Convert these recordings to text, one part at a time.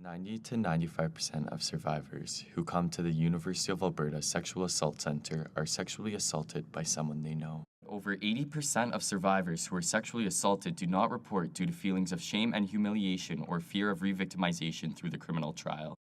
90 to 95% of survivors who come to the University of Alberta Sexual Assault Centre are sexually assaulted by someone they know. Over 80% of survivors who are sexually assaulted do not report due to feelings of shame and humiliation or fear of re-victimization through the criminal trial.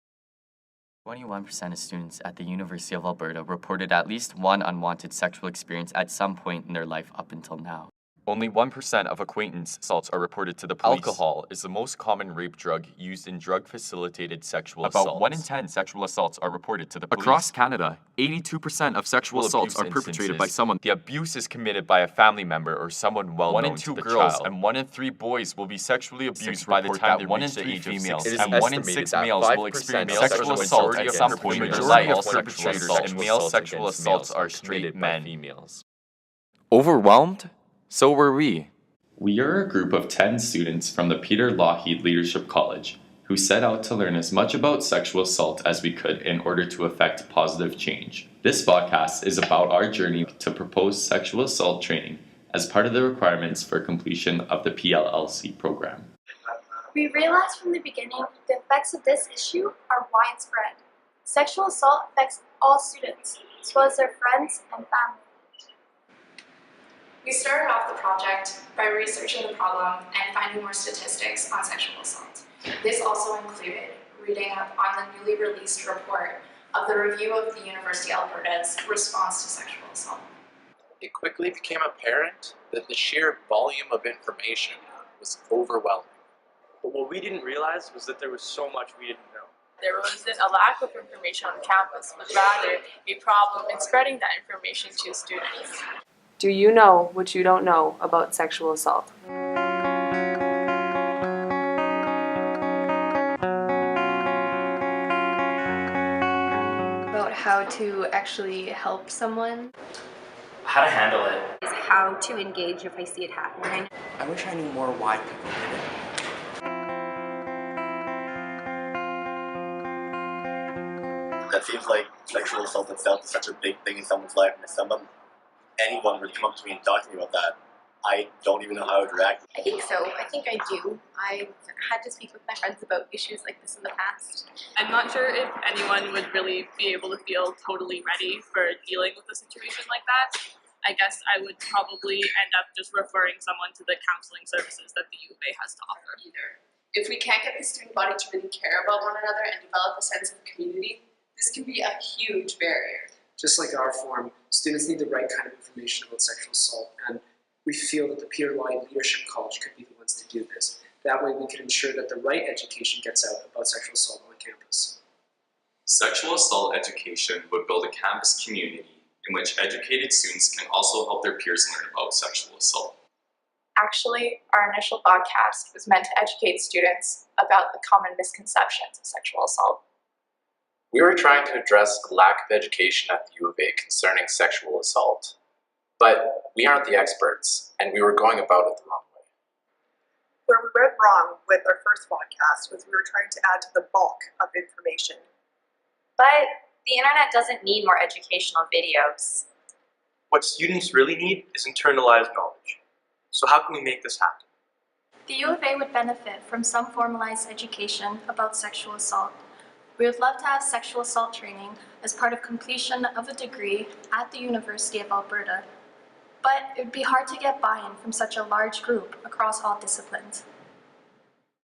21% of students at the University of Alberta reported at least one unwanted sexual experience at some point in their life up until now. Only 1% of acquaintance assaults are reported to the police. Alcohol is the most common rape drug used in drug-facilitated sexual assaults. About 1 in 10 sexual assaults are reported to the police. Across Canada, 82% of sexual assaults are perpetrated by someone. The abuse is committed by a family member or someone well known to the child. 1 in 2 girls and 1 in 3 boys will be sexually abused by the time they reach the age of 6. And 1 in 6 males will experience sexual assault at some point in their life. All perpetrators in male sexual assaults are straight men. Overwhelmed? So were we. We are a group of 10 students from the Peter Lougheed Leadership College who set out to learn as much about sexual assault as we could in order to effect positive change. This podcast is about our journey to propose sexual assault training as part of the requirements for completion of the PLLC program. We realized from the beginning the effects of this issue are widespread. Sexual assault affects all students, as well as their friends and family. We started off the project by researching the problem and finding more statistics on sexual assault. This also included reading up on the newly released report of the review of the University of Alberta's response to sexual assault. It quickly became apparent that the sheer volume of information was overwhelming. But what we didn't realize was that there was so much we didn't know. There wasn't a lack of information on campus, but rather a problem in spreading that information to students. Do you know what you don't know about sexual assault? About how to actually help someone. How to handle it. Is how to engage if I see it happening. I wish I knew more why people did it. That seems like sexual assault itself is such a big thing in someone's life, and if anyone would come up to me and talk to me about that, I don't even know how I would react. I think so. I think I do. I've had to speak with my friends about issues like this in the past. I'm not sure if anyone would really be able to feel totally ready for dealing with a situation like that. I guess I would probably end up just referring someone to the counseling services that the U of A has to offer. If we can't get the student body to really care about one another and develop a sense of community, this can be a huge barrier. Just like our forum, students need the right kind of information about sexual assault, and we feel that the Peter Lougheed Leadership College could be the ones to do this. That way we can ensure that the right education gets out about sexual assault on campus. Sexual assault education would build a campus community in which educated students can also help their peers learn about sexual assault. Actually, our initial podcast was meant to educate students about the common misconceptions of sexual assault. We were trying to address the lack of education at the U of A concerning sexual assault, but we aren't the experts, and we were going about it the wrong way. Where we went wrong with our first podcast was we were trying to add to the bulk of information. But the internet doesn't need more educational videos. What students really need is internalized knowledge. So how can we make this happen? The U of A would benefit from some formalized education about sexual assault. We would love to have sexual assault training as part of completion of a degree at the University of Alberta, but it would be hard to get buy-in from such a large group across all disciplines.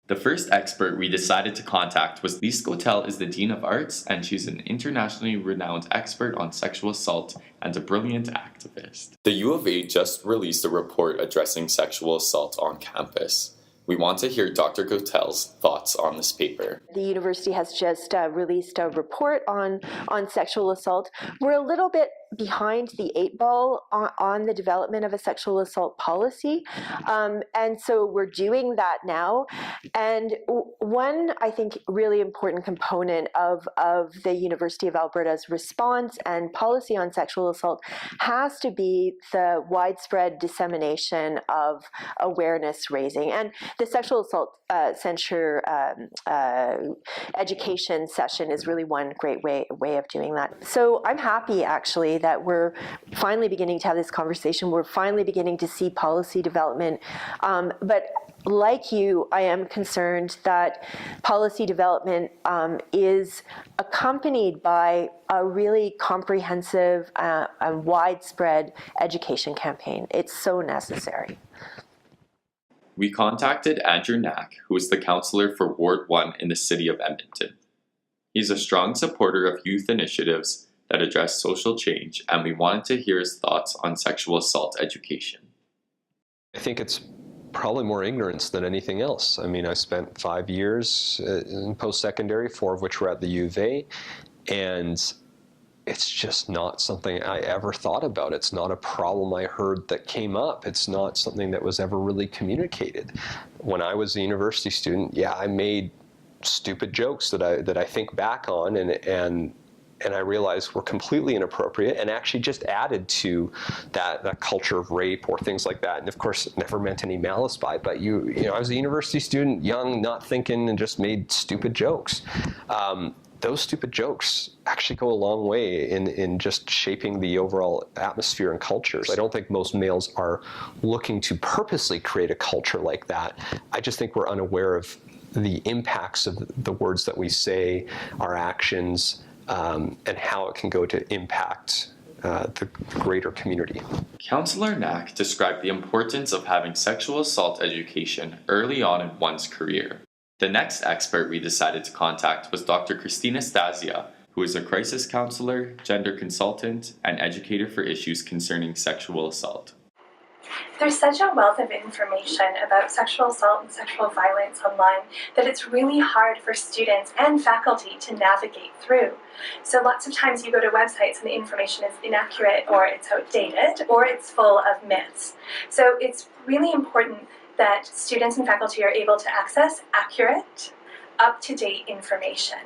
The first expert we decided to contact was Lise Gotel is the Dean of Arts, and she's an internationally renowned expert on sexual assault and a brilliant activist. The U of A just released a report addressing sexual assault on campus. We want to hear Dr. Gotel's thoughts on this paper. The university has just released a report on sexual assault. We're a little bit behind the 8 ball on the development of a sexual assault policy. And so we're doing that now. And one, I think, really important component of the University of Alberta's response and policy on sexual assault has to be the widespread dissemination of awareness raising. And the sexual assault censure education session is really one great way of doing that. So I'm happy, actually, that we're finally beginning to have this conversation. We're finally beginning to see policy development. But like you, I am concerned that policy development is accompanied by a really comprehensive and widespread education campaign. It's so necessary. We contacted Andrew Knack, who is the councillor for Ward 1 in the city of Edmonton. He's a strong supporter of youth initiatives that address social change, and we wanted to hear his thoughts on sexual assault education. I think it's probably more ignorance than anything else. I mean, I spent 5 years in post-secondary, 4 of which were at the U of A, and it's just not something I ever thought about. It's not a problem I heard that came up. It's not something that was ever really communicated. When I was a university student, yeah, I made stupid jokes that I think back on and I realized were completely inappropriate and actually just added to that culture of rape or things like that. And of course, it never meant any malice by it, but you know, I was a university student, young, not thinking, and just made stupid jokes. Those stupid jokes actually go a long way in just shaping the overall atmosphere and cultures. I don't think most males are looking to purposely create a culture like that. I just think we're unaware of the impacts of the words that we say, our actions, and how it can go to impact the greater community. Councillor Knack described the importance of having sexual assault education early on in one's career. The next expert we decided to contact was Dr. Christina Stasia, who is a crisis counselor, gender consultant, and educator for issues concerning sexual assault. There's such a wealth of information about sexual assault and sexual violence online that it's really hard for students and faculty to navigate through. So lots of times you go to websites and the information is inaccurate or it's outdated or it's full of myths. So it's really important that students and faculty are able to access accurate, up-to-date information.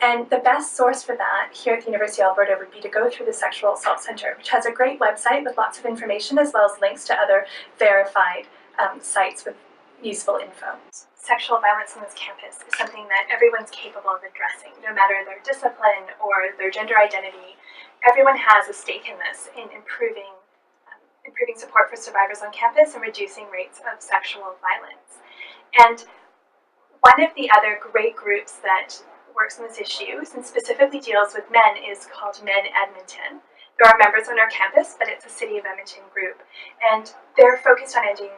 And the best source for that here at the University of Alberta would be to go through the Sexual Assault Centre, which has a great website with lots of information as well as links to other verified sites with useful info. Sexual violence on this campus is something that everyone's capable of addressing, no matter their discipline or their gender identity. Everyone has a stake in this, in improving support for survivors on campus and reducing rates of sexual violence. And one of the other great groups that works on this issue and specifically deals with men is called Men Edmonton. There are members on our campus, but it's a City of Edmonton group. And they're focused on ending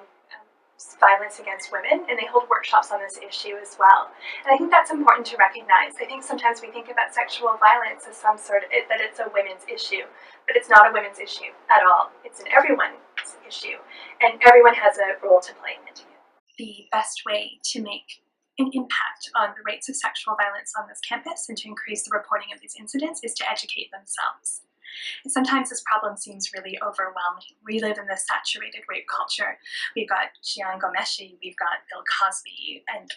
violence against women, and they hold workshops on this issue as well. And I think that's important to recognize. I think sometimes we think about sexual violence as some sort of, that it's a women's issue, but it's not a women's issue at all. It's an everyone's issue, and everyone has a role to play in it. The best way to make an impact on the rates of sexual violence on this campus and to increase the reporting of these incidents is to educate themselves. And sometimes this problem seems really overwhelming. We live in this saturated rape culture. We've got Jian Ghomeshi, we've got Bill Cosby, and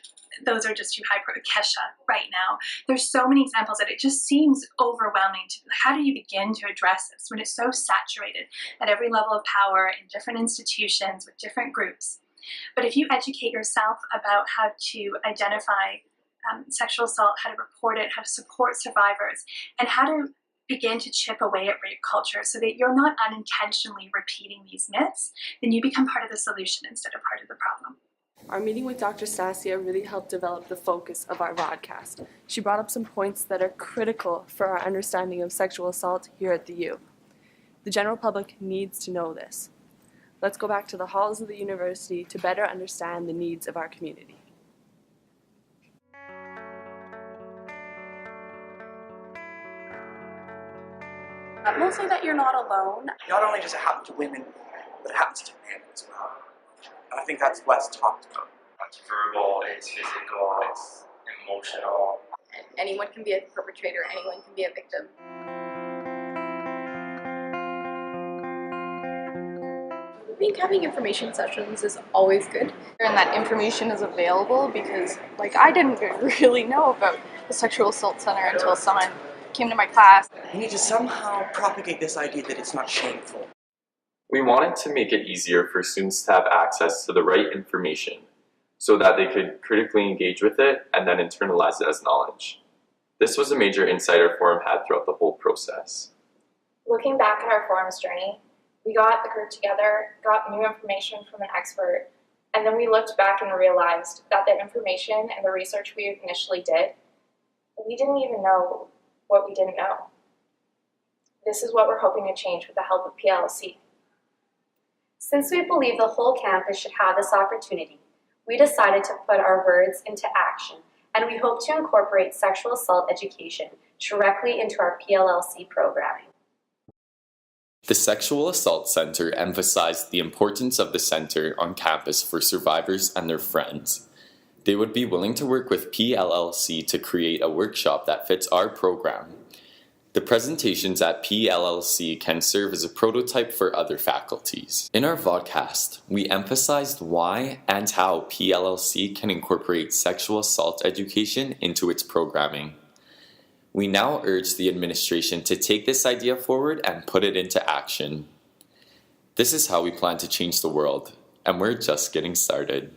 those are just too high for Kesha right now. There's so many examples that it just seems overwhelming. How do you begin to address this when it's so saturated at every level of power in different institutions with different groups? But if you educate yourself about how to identify sexual assault, how to report it, how to support survivors, and how to begin to chip away at rape culture so that you're not unintentionally repeating these myths, then you become part of the solution instead of part of the problem. Our meeting with Dr. Stasia really helped develop the focus of our Vodcast. She brought up some points that are critical for our understanding of sexual assault here at the U. The general public needs to know this. Let's go back to the halls of the university to better understand the needs of our community. Mostly that you're not alone. Not only does it happen to women, but it happens to men as well. And I think that's less talked about. It's verbal, it's physical, it's emotional. Anyone can be a perpetrator, anyone can be a victim. I think having information sessions is always good. And that information is available because, I didn't really know about the Sexual Assault Center until someone came to my class. We need to somehow propagate this idea that it's not shameful. We wanted to make it easier for students to have access to the right information so that they could critically engage with it and then internalize it as knowledge. This was a major insight our forum had throughout the whole process. Looking back at our forum's journey, we got the group together, got new information from an expert, And then we looked back and realized that the information and the research we initially did, we didn't even know what we didn't know. This is what we're hoping to change with the help of PLLC. Since we believe the whole campus should have this opportunity, we decided to put our words into action, and we hope to incorporate sexual assault education directly into our PLLC programming. The Sexual Assault Center emphasized the importance of the center on campus for survivors and their friends. They would be willing to work with PLLC to create a workshop that fits our program. The presentations at PLLC can serve as a prototype for other faculties. In our Vodcast, we emphasized why and how PLLC can incorporate sexual assault education into its programming. We now urge the administration to take this idea forward and put it into action. This is how we plan to change the world, and we're just getting started.